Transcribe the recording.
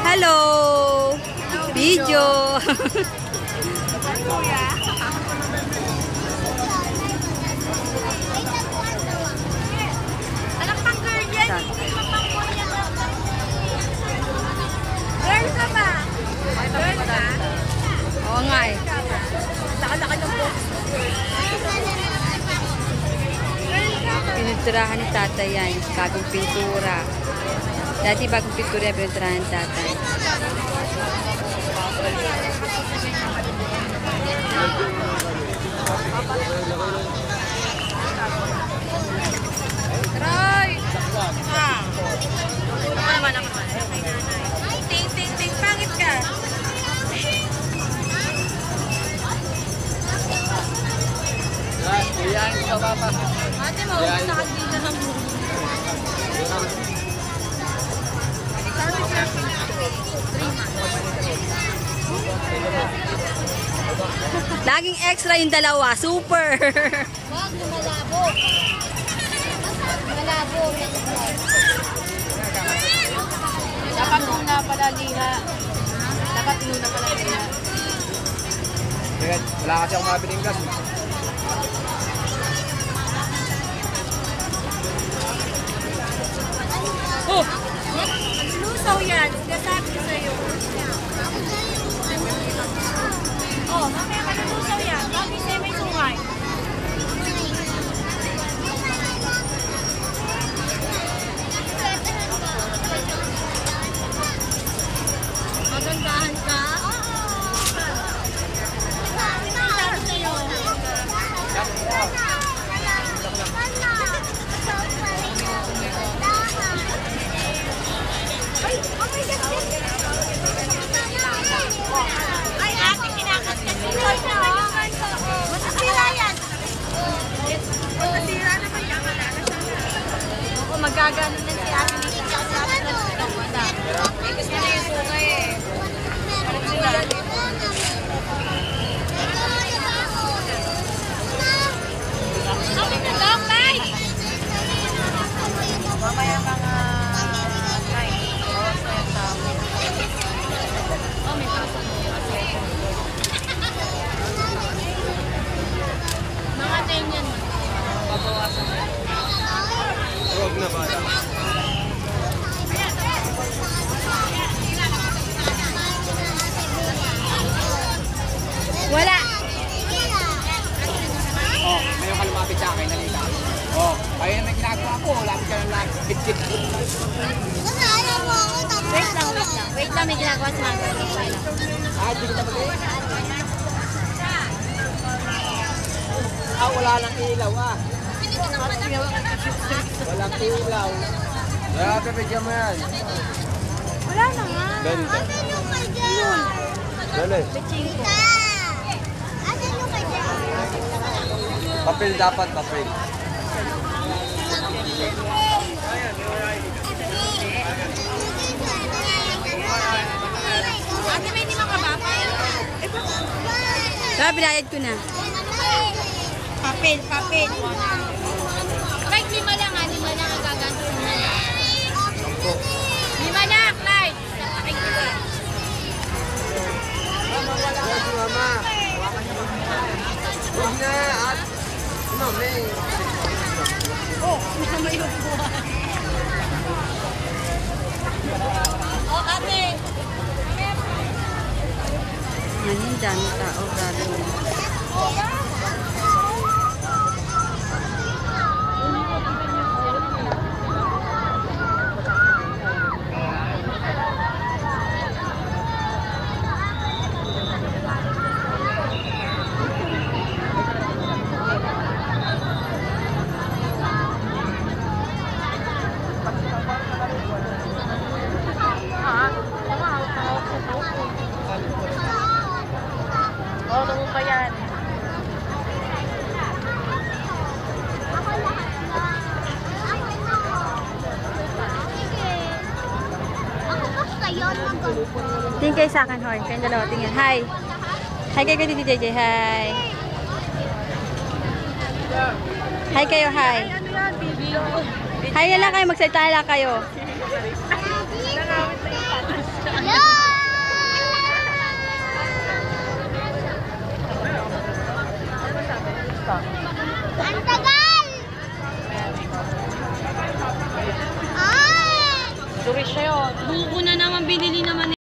Hello! Video! Anak pang girl yan. Girl ka ba? Girl ka? Oo nga eh. Laka-laka ng box. Pinuturahan ni tatay yan. Bagong pintura. Dati bagong pintura yan, pinuturahan ni tatay. Troy! Baka naman ako. Ting, ting, ting. Pangit ka. Iyan, ikaw papa. Ate mo, sa kagdita ng buhay. Laging extra yung dalawa. Super! Wag, lumalabo. Malabo. Dapat una pala liha. Dapat una pala liha. Wala kasi akong mabiling gas. Oh! Lusaw yan. Sinasabi ko sa'yo. Oh, mamaya ka na lusaw yan. Bakit sa'yo may sungay? Magandahan ka? Sinasabi sa'yo. Ay, ate, kinakaskas ko na. Masasira yan. Masasira naman yan. Oo, magagano na si ate nito. Kasi ate na sila wala. Eh, gusto na yung sungay eh. Parang sila. Long light! Mamaya mga light. Oh, may pasok. Mga 10 yan. Pabawasan na. Huwag na ba? Wala! Oh, ngayon ka lumapit sa akin, nalita. Oh, kaya na ginagawa ko, lapit ka ng lapit. Bit-bit. Wait lang, wait lang. Wait lang, may ginagawa si Mama. Ah, di kita bagay. Ah, wala lang ilaw ah. Walang ilaw. Kaya bibigyan mo yan. Wala na nga. Ganda. Dali. Papel dapat, papel. Ate, may hindi makabapay. Kaya binayad ko na. Papel, papel. Kahit 5 lang ha, 5 lang ang gaganto na. 5 lang, Clyde. Aking iba. Yes, mama. Huwag na, at ano, may... Oh, may upuan. Oh, ate. Ngayon, dami tao. Grabe mo. Oh, ano ba yan? Tingin kayo sa akin, Horn. Kayong dalawa, tingin. Hi! Hi kayo kay JJ. Hi! Hi kayo, hi! Ano yan? Video. Hi na lang kayo, magsalita lang kayo. Ang tagal! Ay! Buko na naman, binili naman